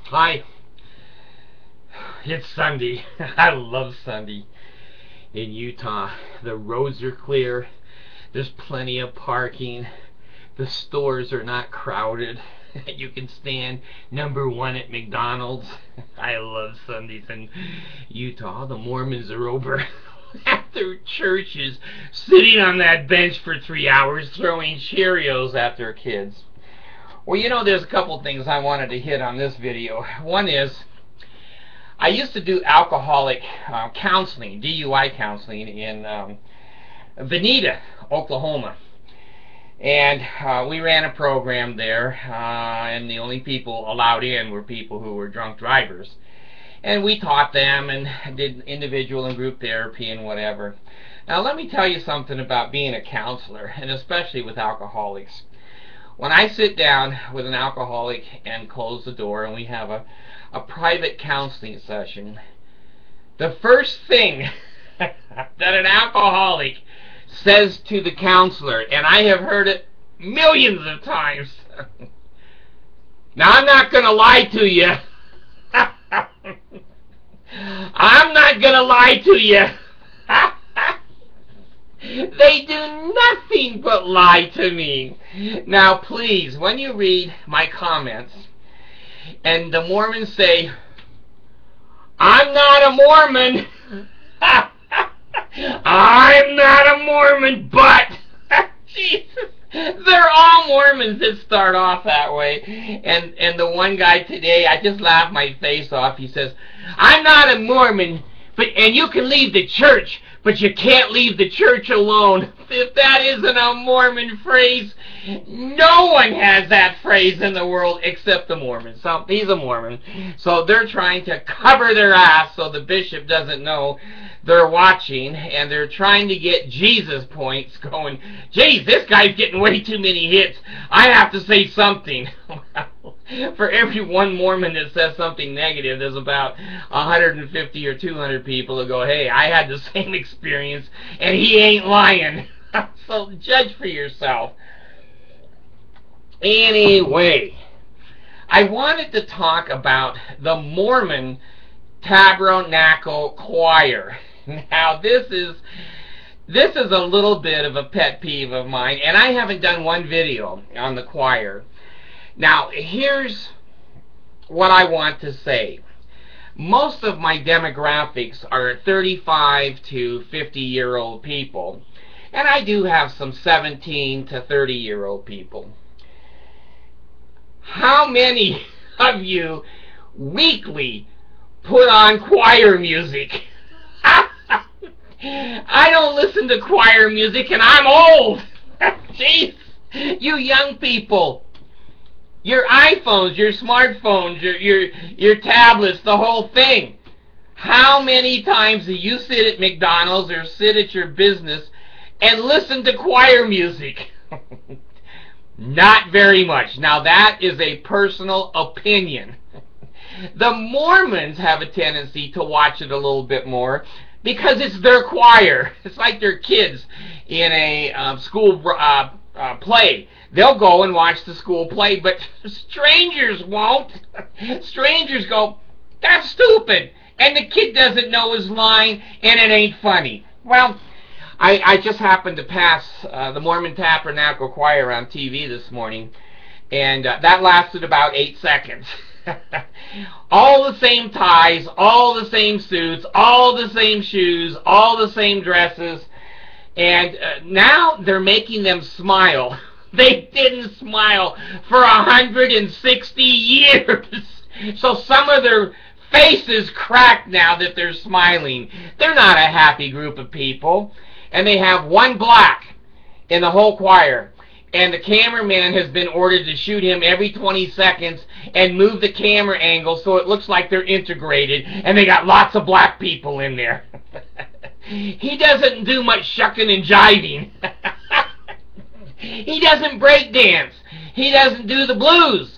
Hi, it's Sunday. I love Sunday in Utah. The roads are clear. There's plenty of parking. The stores are not crowded. You can stand number one at McDonald's. I love Sundays in Utah. The Mormons are over at their churches, sitting on that bench for 3 hours, throwing Cheerios at their kids. Well, there's a couple things I wanted to hit on this video. One is, I used to do alcoholic counseling, DUI counseling, in Veneta, Oklahoma. And we ran a program there, and the only people allowed in were people who were drunk drivers. And we taught them and did individual and group therapy and whatever. Now, let me tell you something about being a counselor, and especially with alcoholics. When I sit down with an alcoholic and close the door and we have a private counseling session, the first thing that an alcoholic says to the counselor, and I have heard it millions of times, now I'm not going to lie to you. I'm not going to lie to you. They do nothing but lie to me. Now, please, when you read my comments, and the Mormons say, I'm not a Mormon. I'm not a Mormon, but Jesus, they're all Mormons that start off that way. And the one guy today, I just laughed my face off. He says, I'm not a Mormon, and you can leave the church, but you can't leave the church alone. If that isn't a Mormon phrase, no one has that phrase in the world except the Mormons. So he's a Mormon. So they're trying to cover their ass so the bishop doesn't know they're watching, and they're trying to get Jesus points going, geez, this guy's getting way too many hits. I have to say something. For every one Mormon that says something negative, there's about 150 or 200 people who go, hey, I had the same experience, and he ain't lying. So judge for yourself. Anyway, I wanted to talk about the Mormon Tabernacle Choir. Now, this is a little bit of a pet peeve of mine, and I haven't done one video on the choir. Now, here's what I want to say. Most of my demographics are 35 to 50-year-old people, and I do have some 17 to 30-year-old people. How many of you weekly put on choir music? I don't listen to choir music, and I'm old. Jeez, you young people. Your iPhones, your smartphones, your tablets, the whole thing. How many times do you sit at McDonald's or sit at your business and listen to choir music? Not very much. Now, that is a personal opinion. The Mormons have a tendency to watch it a little bit more because it's their choir. It's like their kids in a school play. They'll go and watch the school play, but strangers won't. Strangers go, that's stupid, and the kid doesn't know his line, and it ain't funny. Well, I just happened to pass the Mormon Tabernacle Choir on TV this morning, and that lasted about 8 seconds. All the same ties, all the same suits, all the same shoes, all the same dresses, and now they're making them smile. They didn't smile for 160 years. So some of their faces cracked now that they're smiling. They're not a happy group of people. And they have one black in the whole choir. And the cameraman has been ordered to shoot him every 20 seconds and move the camera angle so it looks like they're integrated. And they got lots of black people in there. He doesn't do much shucking and jiving. He doesn't break dance. He doesn't do the blues.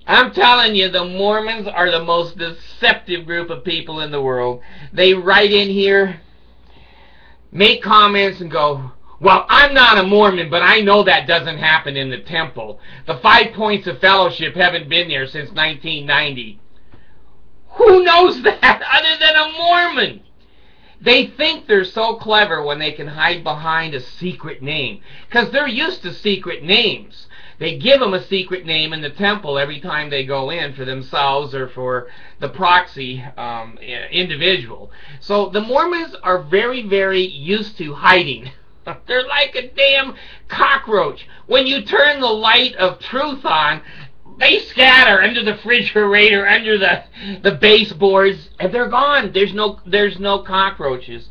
I'm telling you, the Mormons are the most deceptive group of people in the world. They write in here, make comments, and go, Well, I'm not a Mormon, but I know that doesn't happen in the temple. The 5 points of fellowship haven't been there since 1990. Who knows that other than a Mormon? They think they're so clever when they can hide behind a secret name, because they're used to secret names. They give them a secret name in the temple every time they go in for themselves or for the proxy individual. So the Mormons are very, very used to hiding. They're like a damn cockroach. When you turn the light of truth on, they scatter under the refrigerator, under the baseboards, and they're gone. There's no cockroaches.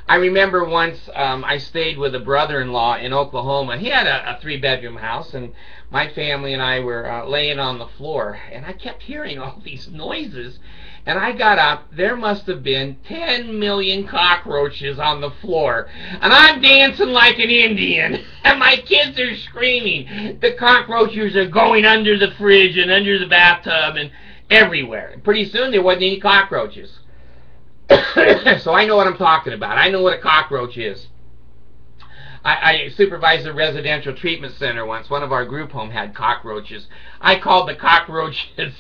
I remember once I stayed with a brother-in-law in Oklahoma. He had a 3-bedroom house, and my family and I were laying on the floor, and I kept hearing all these noises. And I got up. There must have been 10 million cockroaches on the floor. And I'm dancing like an Indian. And my kids are screaming. The cockroaches are going under the fridge and under the bathtub and everywhere. And pretty soon there wasn't any cockroaches. So I know what I'm talking about. I know what a cockroach is. I supervised a residential treatment center once. One of our group home had cockroaches. I called the cockroaches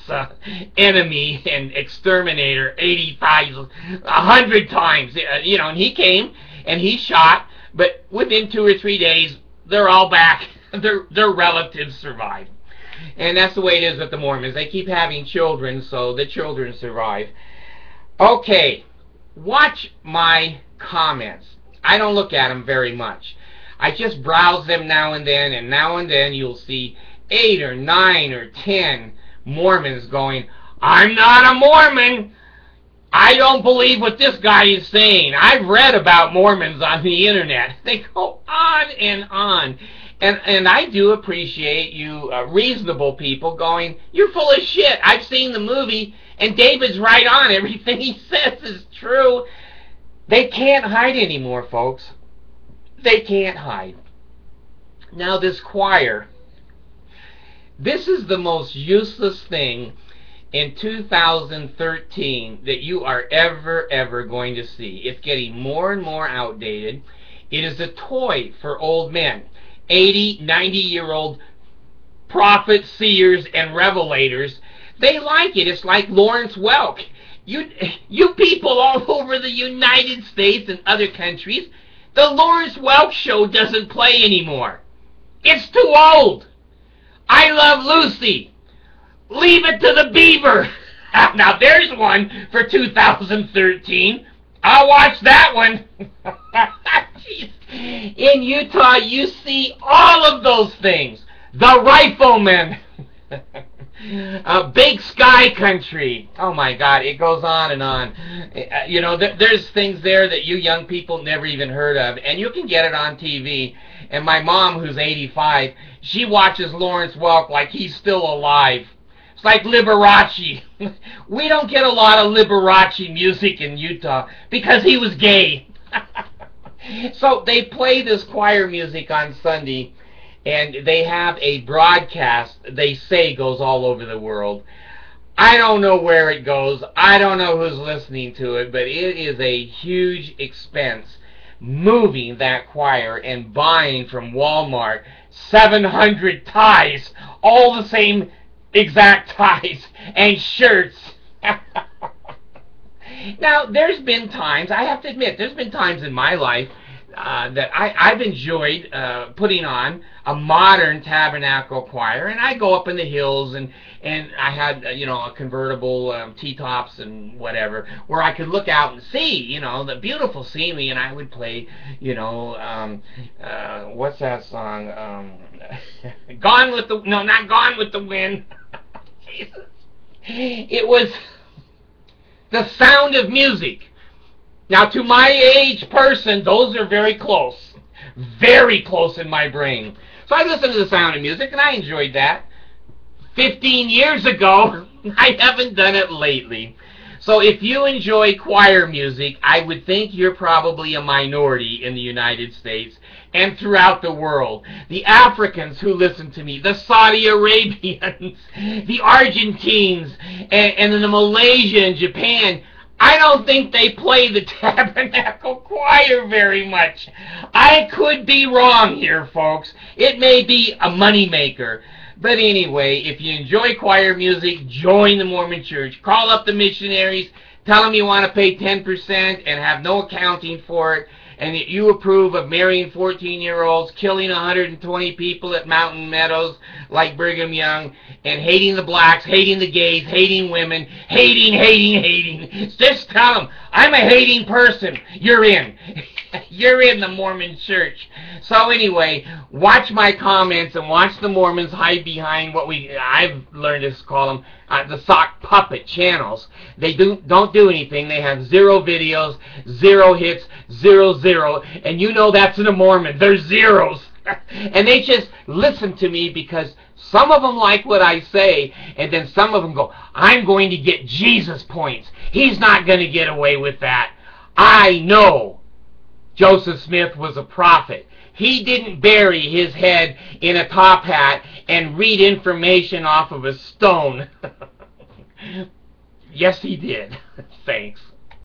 enemy and exterminator 100 times. And he came and he shot, but within 2 or 3 days, they're all back. Their relatives survived. And that's the way it is with the Mormons. They keep having children, so the children survive. Okay, watch my comments. I don't look at them very much. I just browse them now and then you'll see 8 or 9 or 10 Mormons going, I'm not a Mormon. I don't believe what this guy is saying. I've read about Mormons on the internet. They go on and on. And I do appreciate you reasonable people going, you're full of shit. I've seen the movie, and David's right on. Everything he says is true. They can't hide anymore, folks. They can't hide. Now this choir, this is the most useless thing in 2013 that you are ever going to see. It's getting more and more outdated. It is a toy for old men. 80, 90-year-old prophets, seers, and revelators. They like it. It's like Lawrence Welk. You people all over the United States and other countries, the Lawrence Welk show doesn't play anymore. It's too old. I Love Lucy. Leave It to the Beaver. Now there's one for 2013. I'll watch that one. In Utah, you see all of those things. The Rifleman. Big Sky Country. Oh my God, it goes on and on. There's things there that you young people never even heard of, and you can get it on TV. And my mom, who's 85, she watches Lawrence Welk like he's still alive. It's like Liberace. We don't get a lot of Liberace music in Utah because he was gay. So they play this choir music on Sunday, and they have a broadcast they say goes all over the world. I don't know where it goes. I don't know who's listening to it, but it is a huge expense moving that choir and buying from Walmart 700 ties, all the same exact ties and shirts. Now, there's been times, I have to admit, there's been times in my life that I've enjoyed putting on a modern Tabernacle choir, and I go up in the hills, and I had a convertible T-tops and whatever, where I could look out and see the beautiful scenery, and I would play what's that song? Not Gone with the Wind. Jesus. It was The Sound of Music. Now, to my age person, those are very close in my brain. So I listened to The Sound of Music, and I enjoyed that 15 years ago. I haven't done it lately. So if you enjoy choir music, I would think you're probably a minority in the United States and throughout the world. The Africans who listen to me, the Saudi Arabians, the Argentines, and the Malaysia and Japan, I don't think they play the Tabernacle Choir very much. I could be wrong here, folks. It may be a moneymaker. But anyway, if you enjoy choir music, join the Mormon Church. Call up the missionaries. Tell them you want to pay 10% and have no accounting for it, and that you approve of marrying 14-year-olds, killing 120 people at Mountain Meadows like Brigham Young, and hating the blacks, hating the gays, hating women, hating. Just tell them, I'm a hating person. You're in. You're in the Mormon Church. So anyway, watch my comments and watch the Mormons hide behind what I've learned to call them the sock puppet channels. They don't do anything. They have 0 videos, 0 hits, 0, and you know that's in a Mormon. They're zeros. And they just listen to me because some of them like what I say, and then some of them go, I'm going to get Jesus points. He's not going to get away with that. I know Joseph Smith was a prophet. He didn't bury his head in a top hat and read information off of a stone. Yes, he did. Thanks.